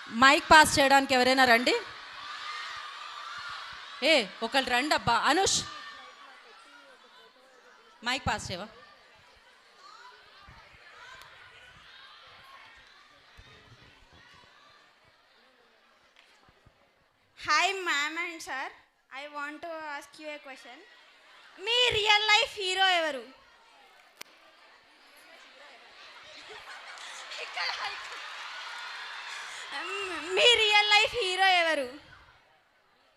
Mic pass చేయడానికి ఎవరైనా రండి. ఒకళ్ళు రండి అబ్బా. అనుష్ మైక్ పాస్ చేయవా? Hi, ma'am and sir. I want to ask you a question. Me real life hero ఎవరు? మీ రియల్ లైఫ్ హీరో ఎవరు?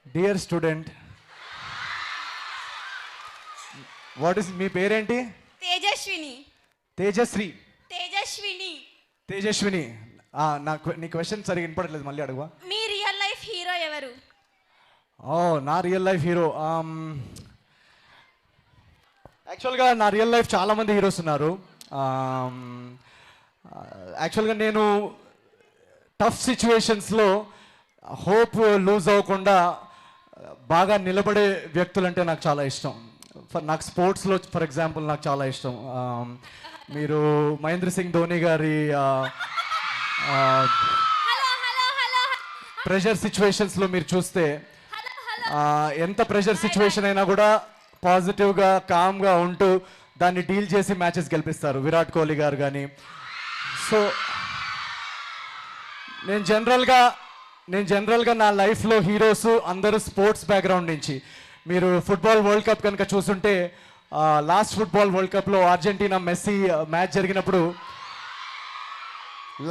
డియర్ స్టూడెంట్, వాట్ ఇస్ మీ పేరేంటి? తేజస్విని. తేజశ్రీ. తేజస్విని. తేజస్విని. నాకు నీ క్వశ్చన్ సరిగా వినపడలేదు, మళ్ళీ అడుగువా. మీ రియల్ లైఫ్ హీరో ఎవరు? నా రియల్ లైఫ్ హీరో యాక్చువల్గా నా రియల్ లైఫ్ చాలామంది హీరోస్ ఉన్నారు. యాక్చువల్గా నేను టఫ్ సిచ్యువేషన్స్లో హోప్ లూజ్ అవ్వకుండా బాగా నిలబడే వ్యక్తులంటే నాకు చాలా ఇష్టం. నాకు స్పోర్ట్స్లో ఫర్ ఎగ్జాంపుల్ నాకు చాలా ఇష్టం. మీరు మహేంద్ర సింగ్ ధోని గారి ప్రెషర్ సిచ్యువేషన్స్లో మీరు చూస్తే ఎంత ప్రెషర్ సిచ్యువేషన్ అయినా కూడా పాజిటివ్గా కామ్గా ఉంటూ దాన్ని డీల్ చేసి మ్యాచెస్ గెలిపిస్తారు విరాట్ కోహ్లీ గారు కానీ. సో నేను జనరల్గా నా లైఫ్లో హీరోస్ అందరూ స్పోర్ట్స్ బ్యాక్గ్రౌండ్ నుంచి. మీరు ఫుట్బాల్ వరల్డ్ కప్ కనుక చూస్తుంటే లాస్ట్ ఫుట్బాల్ వరల్డ్ కప్లో అర్జెంటీనా మెస్సీ మ్యాచ్ జరిగినప్పుడు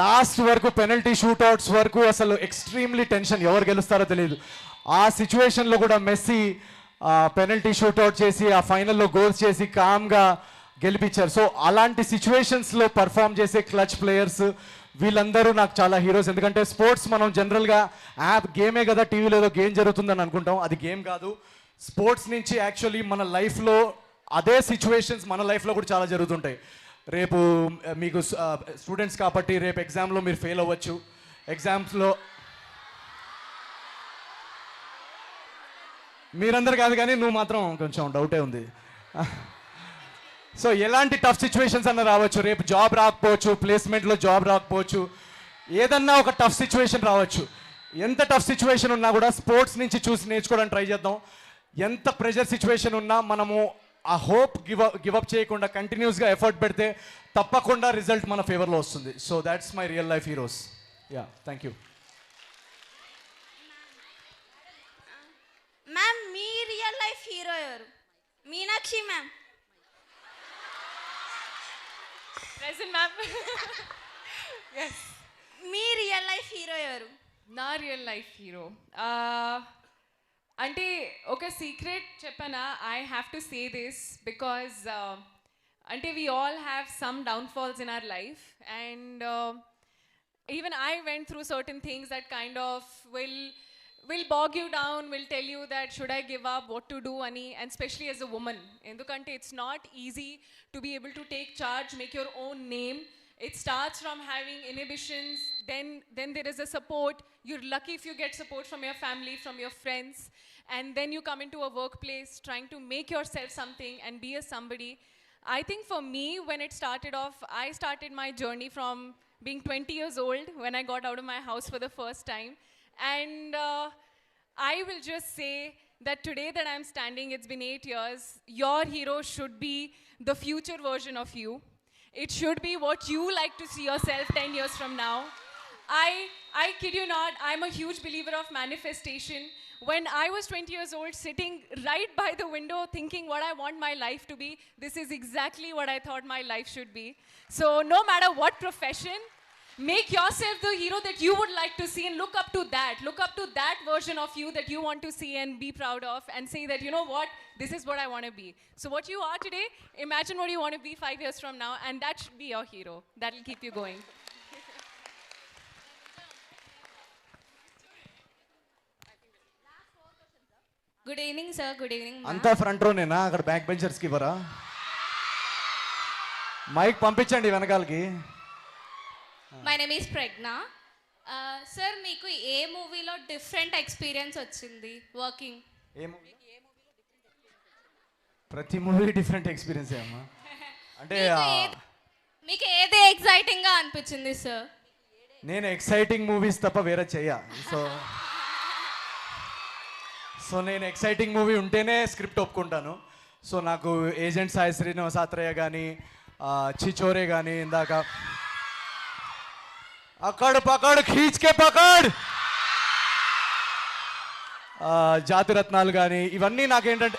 లాస్ట్ వరకు పెనల్టీ షూట్అవుట్స్ వరకు అసలు ఎక్స్ట్రీమ్లీ టెన్షన్, ఎవరు గెలుస్తారో తెలియదు. ఆ సిచ్యువేషన్లో కూడా మెస్సీ పెనల్టీ షూట్అవుట్ చేసి ఆ ఫైనల్లో గోల్స్ చేసి కామ్గా గెలిపించారు. సో అలాంటి సిచ్యువేషన్స్లో పర్ఫామ్ చేసే క్లచ్ ప్లేయర్స్ వీళ్ళందరూ నాకు చాలా హీరోస్. ఎందుకంటే స్పోర్ట్స్ మనం జనరల్గా గేమే కదా, టీవీలో ఏదో గేమ్ జరుగుతుందని అనుకుంటాం, అది గేమ్ కాదు. స్పోర్ట్స్ నుంచి యాక్చువల్లీ మన లైఫ్లో అదే సిచ్యువేషన్స్ మన లైఫ్లో కూడా చాలా జరుగుతుంటాయి. రేపు మీకు స్టూడెంట్స్ కాబట్టి రేపు ఎగ్జామ్లో మీరు ఫెయిల్ అవ్వచ్చు. ఎగ్జామ్స్లో మీరందరు కాదు కానీ నువ్వు మాత్రం కొంచెం డౌటే ఉంది. సో ఎలాంటి టఫ్ సిచ్యువేషన్స్ అన్న రావచ్చు. రేపు జాబ్ రాకపోవచ్చు, ప్లేస్మెంట్లో జాబ్ రాకపోవచ్చు, ఏదన్నా ఒక టఫ్ సిచ్యువేషన్ రావచ్చు. ఎంత టఫ్ సిచ్యువేషన్ ఉన్నా కూడా స్పోర్ట్స్ నుంచి చూసి నేర్చుకోవడానికి ట్రై చేద్దాం. ఎంత ప్రెషర్ సిచ్యువేషన్ ఉన్నా మనము ఆ హోప్ గివప్ చేయకుండా కంటిన్యూస్గా ఎఫర్ట్ పెడితే తప్పకుండా రిజల్ట్ మన ఫేవర్లో వస్తుంది. So that's my real life heroes. Yeah, thank you. Ma'am మీ రియల్ లైఫ్ హీరో ఎవరు? Meenakshi ma'am. Present, ma'am. Yes. మీ రియల్ లైఫ్ హీరో ఎవరు? నా రియల్ లైఫ్ హీరో అంటే ఒక సీక్రెట్ చెప్పనా, I have to say this because అంటే we all have some downfalls in our life and even I went through certain things that kind of will bog you down, will tell you that should I give up, what to do ani, and especially as a woman endukante it's not easy to be able to take charge, make your own name. It starts from having inhibitions, then there is a support. You're lucky if you get support from your family, from your friends, and then you come into a workplace trying to make yourself something and be a somebody. I think for me, when it started off, I started my journey from being 20 years old when I got out of my house for the first time. And I will just say that today that I'm standing, it's been 8 years, your hero should be the future version of you. It should be what you like to see yourself 10 years from now. I kid you not, I'm a huge believer of manifestation. When I was 20 years old, sitting right by the window thinking what I want my life to be, this is exactly what I thought my life should be. So no matter what profession, make yourself the hero that you would like to see and look up to that version of you that you want to see and be proud of, and say that, you know what, this is what I want to be. So what you are today, imagine what you want to be 5 years from now, and that should be your hero. That will keep you going. Good evening sir. Good evening. అంతా front రోనేనా? అక్కడ back బెంచర్స్కి ఇవ్వరా? Mike పంపించండి వెనకాలకి. My name is Pragna. Sir మీకు ఏ మూవీలో డిఫరెంట్ ఎక్స్పీరియన్స్ వచ్చింది వర్కింగ్? ఏ మూవీ? ప్రతి మూవీ డిఫరెంట్ ఎక్స్పీరియన్స్ అంటే మీకు ఏది ఎక్సైటింగ్గా అనిపించింది సార్? నేను ఎక్సైటింగ్ మూవీస్ తప్ప వేరే చెయ్య. సో సో నేను ఎక్సైటింగ్ మూవీ ఉంటేనే స్క్రిప్ట్ ఒప్పుకుంటాను. సో నాకు ఏజెంట్ సాయి శ్రీనివాసాత్రేయ కానీ చిచోరే కానీ ఇందాక అక్కడు పకడ్ ఖీచ్కే పకడ్ జాతిరత్నాలు కానీ ఇవన్నీ నాకేంటంటే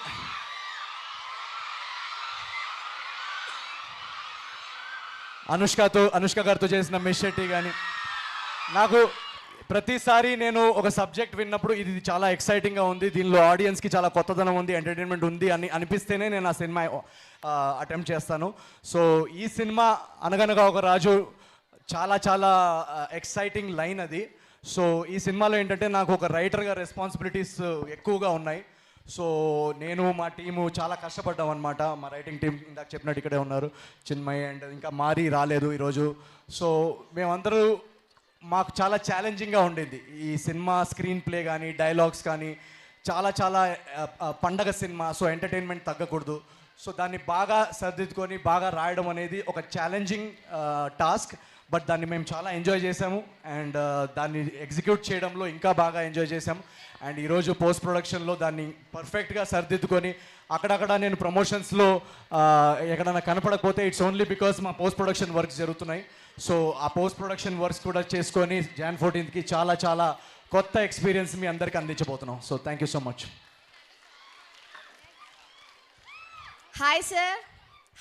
అనుష్క గారితో చేసిన మిస్ శెట్టి కానీ నాకు ప్రతిసారి నేను ఒక సబ్జెక్ట్ విన్నప్పుడు ఇది చాలా ఎక్సైటింగ్గా ఉంది, దీనిలో ఆడియన్స్కి చాలా కొత్తదనం ఉంది, ఎంటర్టైన్మెంట్ ఉంది అని అనిపిస్తేనే నేను ఆ సినిమా అటెంప్ట్ చేస్తాను. సో ఈ సినిమా అనగనగా ఒక రాజు చాలా చాలా ఎక్సైటింగ్ లైన్ అది. సో ఈ సినిమాలో ఏంటంటే నాకు ఒక రైటర్గా రెస్పాన్సిబిలిటీస్ ఎక్కువగా ఉన్నాయి. సో నేను మా టీము చాలా కష్టపడ్డాం అనమాట. మా రైటింగ్ టీం ఇందాక చెప్పినట్టు ఇక్కడే ఉన్నారు, చిన్మయ్ అండ్ ఇంకా మారి రాలేదు ఈరోజు. సో మేమందరూ మాకు చాలా ఛాలెంజింగ్గా ఉండేది ఈ సినిమా. స్క్రీన్ ప్లే కానీ డైలాగ్స్ కానీ చాలా చాలా పండగ సినిమా, సో ఎంటర్టైన్మెంట్ తగ్గకూడదు. సో దాన్ని బాగా సర్దిద్దుకొని బాగా రాయడం అనేది ఒక ఛాలెంజింగ్ టాస్క్. బట్ దాన్ని మేము చాలా ఎంజాయ్ చేసాము అండ్ దాన్ని ఎగ్జిక్యూట్ చేయడంలో ఇంకా బాగా ఎంజాయ్ చేసాము. అండ్ ఈరోజు పోస్ట్ ప్రొడక్షన్లో దాన్ని పర్ఫెక్ట్గా సర్దిద్దుకొని అక్కడక్కడ నేను ప్రమోషన్స్లో ఎక్కడైనా కనపడకపోతే ఇట్స్ ఓన్లీ బికాస్ మా పోస్ట్ ప్రొడక్షన్ వర్క్స్ జరుగుతున్నాయి. సో ఆ పోస్ట్ ప్రొడక్షన్ వర్క్స్ కూడా చేసుకొని Jan 14th చాలా చాలా కొత్త ఎక్స్పీరియన్స్ మీ అందరికీ అందించబోతున్నాం. So thank you so much. Hi sir.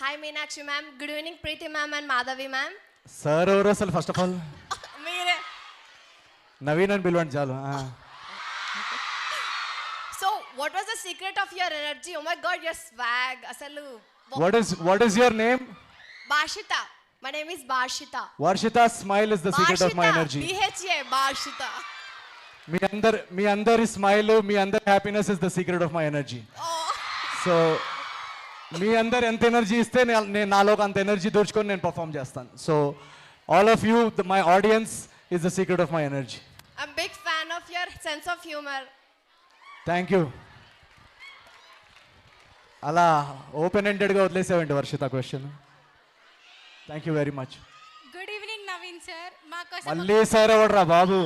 Hi Meenakshi ma'am. Good evening Preethi ma'am and Madhavi ma'am. Sir ఎవరు అసలు? ఫస్ట్ ఆఫ్ ఆల్ మీరే. నవీన్ అని పిలవండి చాలు. So what was the secret of your energy? Oh my god, your swag అసలు. What is your name? Bhashitha. My name is Bhashitha. Varshitha smile is the secret of my energy. BHA Bhashitha. మీ అందరి smile, మీ అందరి happiness is the secret of my energy. So మీ అందరు ఎంత energy ఇస్తే నేను నాలోకి అంత ఎనర్జీ దోచుకొని నేను పర్ఫామ్ చేస్తాను. So all of you, my audience is the secret of my energy. I'm big fan of your sense of humour. Thank you. అలా ఓపెన్ ఎండెడ్గా వదిలేసావండి Varshitha question. Thank you very much. Good evening Naveen sir. మా కోసం మళ్ళీ sir ఎవడరా బాబు?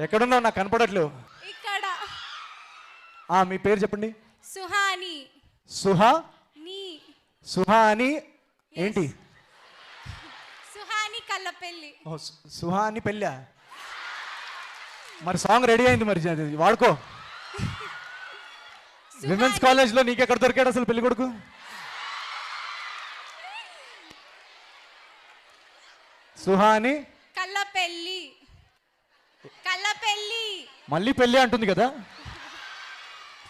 ఎక్కడున్నావు? నాకు కనపడట్లేవు. ఇక్కడ మీ పేరు చెప్పండి. సుహాని. సుహాని ఏంటి? సుహాని కల్లపెల్లి. సుహాని పెళ్ళా? మరి సాంగ్ రెడీ అయింది, మరి వాడుకో. విమెన్స్ కాలేజ్లో నీకెక్కడ దొరికాడు అసలు పెళ్లి కొడుకు? సుహాని కల్లపెల్లి. కల్లపెల్లి. మళ్ళీ పెళ్ళి అంటుంది కదా.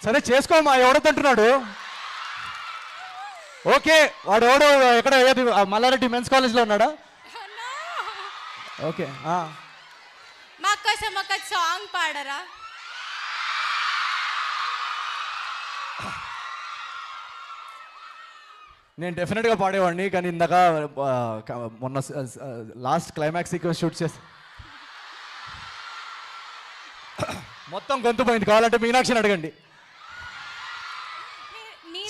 సరే చేసుకోమా, ఎవడతంటున్నాడు? ఓకే, వాడు ఎవడో ఎక్కడ ఏది మల్లారెడ్డి మెన్స్ కాలేజ్లో ఉన్నాడా? ఓకే. మా కోసం ఒక సాంగ్ పాడరా? నేను డెఫినెట్గా పాడేవాడిని, కానీ ఇందాక మొన్న లాస్ట్ క్లైమాక్స్ సీక్వెన్స్ షూట్ చేసి మొత్తం గొంతు పోయింది. కావాలంటే మీనాక్షిని అడగండి.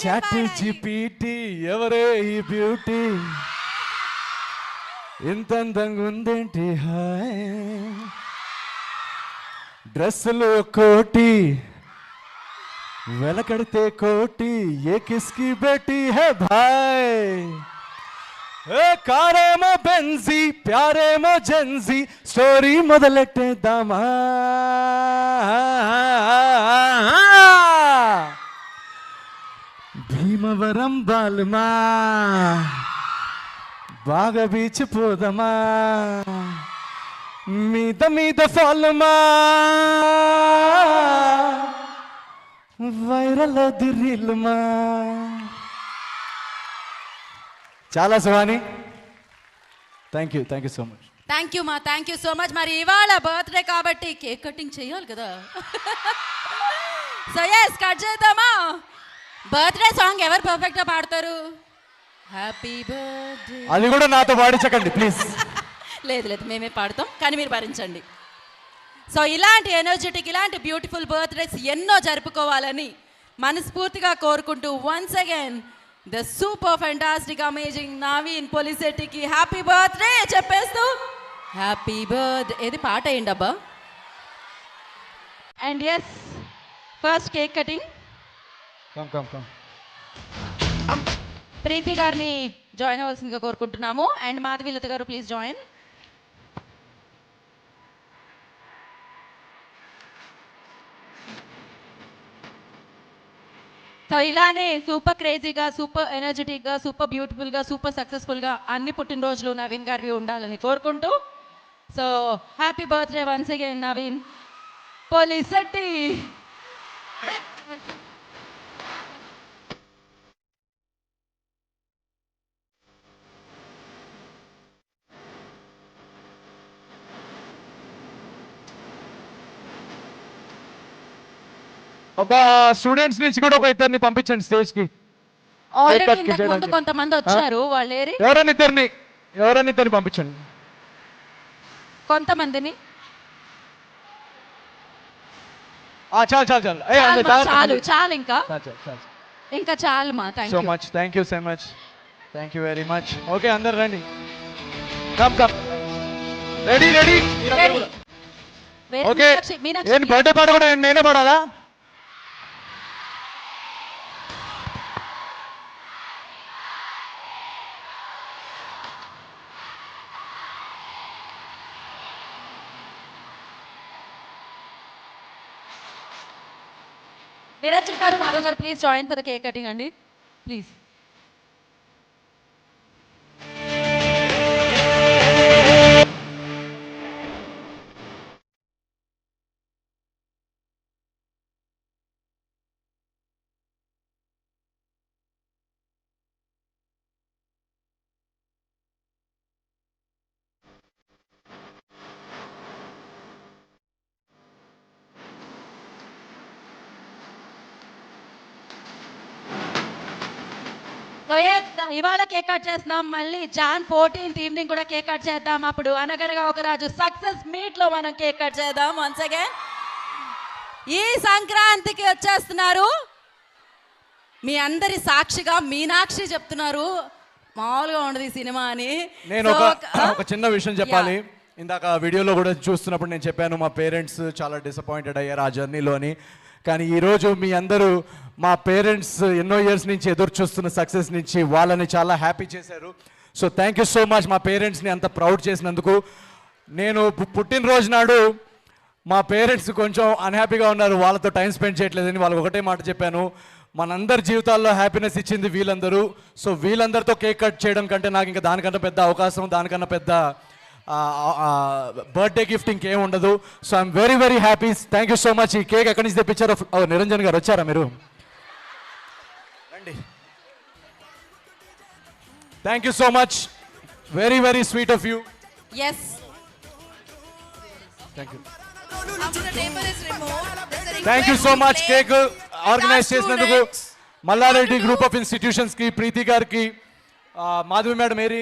చాట్ జీపీటీ ఎవరే ఈ బ్యూటీ, ఇంత అందంగా ఉందేంటి, హాయ్ డ్రెస్సులు కోటి వెలకడితే కోటి, ఏ కిస్కి బేటీ హే భాయ్, ఏ కారేమో బెన్జీ ప్యారేమో జెన్జీ, స్టోరీ మొదలెట్టేద్దామా. భీమవరం బాలుమా, బాగా బీచ్ పోదమా, మీద మీద ఫాలుమా, వైరల్ దిర్రిల్లుమా. చాలా Suhani, thank you so much. Thank you so much. మరి ఇవాళ బర్త్డే కాబట్టి కేక్ కటింగ్ చేయాలి కదా. సో ఎస్, కట్ చేద్దామా? బర్త్డే సాంగ్ ఎవరు పర్ఫెక్ట్గా పాడతారు? Happy birthday. అది కూడా నాతో పాడించకండి ప్లీజ్. లేదు మేమే పాడతాం, కానీ మీరు భరించండి. సో ఇలాంటి ఎనర్జెటిక్, ఇలాంటి బ్యూటిఫుల్ బర్త్డేస్ ఎన్నో జరుపుకోవాలని మనస్ఫూర్తిగా కోరుకుంటూ once again the super fantastic amazing Naveen పొలిసెట్టికి హ్యాపీ బర్త్డే చెప్పేస్తూ హ్యాపీ బర్త్ ఏది పాట అయ్యండి అబ్బా. And yes first cake cutting Preethi గారిని జాయిన్ అవ్వాల్సిందిగా కోరుకుంటున్నాము. అండ్ మాధవీలత గారు ప్లీజ్ జాయిన్. సో ఇలానే సూపర్ క్రేజీగా, సూపర్ ఎనర్జెటిక్గా, సూపర్ బ్యూటిఫుల్గా, సూపర్ సక్సెస్ఫుల్గా అన్ని పుట్టినరోజులు నవీన్ గారివి ఉండాలని కోరుకుంటూ, so happy birthday once again Naveen పొలిసెట్టి. ఒక స్టూడెంట్స్ నుంచి కూడా ఒక ఇద్దరిని పంపించండి స్టేజ్ కి. ఆల్రెడీ ఇంతకు ముందు కొంతమంది వచ్చారు, వాళ్ళు ఏరి ఎవరైనా ఇద్దరిని పంపించండి. కొంతమందిని చాలు చాలు చాలు ఇంకా చాలు. ఇంకా చాలు మా thank so you. Much, thank you so much, thank you very much. Okay అందరు రండి, కమ్ రెడీ. ఓకే ఏం బర్త్డే పాట కూడా నేనే పాడాలా? నిరంజన్ గారు, మాధవ్ గారు please join for the cake cutting అండి ప్లీజ్. ఇవాళ కేక్ కట్ చేస్తున్నాం, మళ్ళీ జాన్ 14th ఈవినింగ్ కూడా కేక్ కట్ చేద్దాం. అప్పుడు అనగనగా ఒక రాజు సక్సెస్ మీట్ లో మనం కేక్ కట్ చేద్దాం వన్స్ అగైన్. ఈ సంక్రాంతికి వచ్చేస్తున్నారు మీ అందరి సాక్షిగా మీనాక్షి చెప్తున్నారు మామూలుగా ఉండదు ఈ సినిమా అని. నేను ఒక చిన్న విషయం చెప్పాలి. ఇందాక వీడియోలో కూడా చూస్తున్నప్పుడు నేను చెప్పాను మా పేరెంట్స్ చాలా డిసప్పాయింటెడ్ అయ్యారు ఆ జర్నీలో అని. కానీ ఈరోజు మీ అందరూ మా పేరెంట్స్ ఎన్నో ఇయర్స్ నుంచి ఎదురు చూస్తున్న సక్సెస్ నుంచి వాళ్ళని చాలా హ్యాపీ చేశారు. So thank you so much మా పేరెంట్స్ని అంత ప్రౌడ్ చేసినందుకు. నేను పుట్టినరోజు నాడు మా పేరెంట్స్ కొంచెం అన్హ్యాపీగా ఉన్నారు, వాళ్ళతో టైం స్పెండ్ చేయట్లేదని. వాళ్ళకి ఒకటే మాట చెప్పాను, మనందరి జీవితాల్లో హ్యాపీనెస్ ఇచ్చింది వీళ్ళందరూ. సో వీళ్ళందరితో కేక్ కట్ చేయడం కంటే నాకు ఇంకా దానికన్నా పెద్ద అవకాశం, దానికన్నా పెద్ద బర్త్డే గిఫ్ట్ ఇంకేం ఉండదు. So I'm very very happy. Thank you so much. ఈ కేక్ ఎక్కడి నుంచి తెప్పించారో నిరంజన్ గారు వచ్చారా మీరు? రండి. Thank you so much, very very sweet of you. Yes thank you, thank you so much. Cake organise చేసినందుకు మల్లారెడ్డి గ్రూప్ ఆఫ్ ఇన్స్టిట్యూషన్స్ కి, ప్రీతి గారికి, మాధవి మేడం ఏరి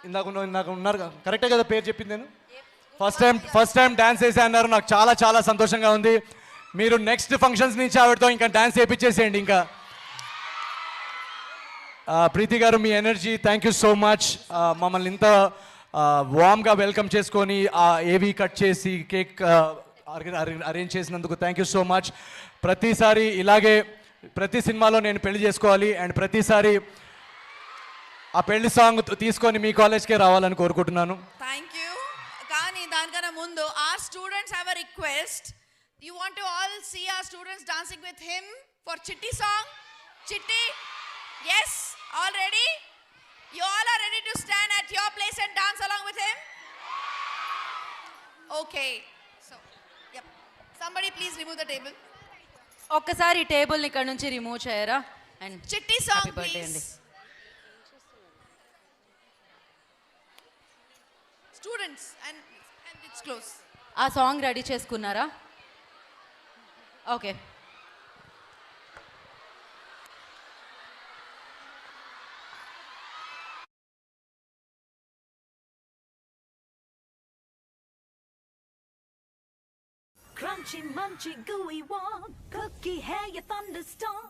ఇందాక ఉన్నారు కరెక్టే కదా పేరు చెప్పింది నేను? ఫస్ట్ టైం డాన్స్ వేసే అన్నారు. నాకు చాలా చాలా సంతోషంగా ఉంది. మీరు నెక్స్ట్ ఫంక్షన్స్ నుంచి ఆవిడతో ఇంకా డాన్స్ వేయించేసేయండి. ఇంకా ప్రీతి గారు మీ energy, thank you so much. మమ్మల్ని ఇంత వామ్గా వెల్కమ్ చేసుకొని ఏవి కట్ చేసి కేక్ అరేంజ్ చేసినందుకు థ్యాంక్ యూ సో మచ్. ప్రతిసారి ఇలాగే ప్రతి సినిమాలో నేను పెళ్లి చేసుకోవాలి అండ్ ప్రతిసారి ఆ పెళ్లి సాంగ్ తీసుకొని మీ కాలేజ్కే రావాలని కోరుకుంటున్నాను. Thank you. కానీ దానికన్నా ముందు our students have a request. You want to all see our students dancing with him for Chitti song? Chitti? Yes? All ready? You all are ready to stand at your place and dance along with him? Okay. So, yep. Somebody please remove the table. ఒక్కసారి టేబుల్ని ఇక్కడ నుంచి remove చేయరా? And Chitti song happy birthday అండి. please. Students and it's close. ఆ song ready చేసుకున్నారా? Okay. Crunchy, munchy, gooey warm cookie, hey, you thunderstorm.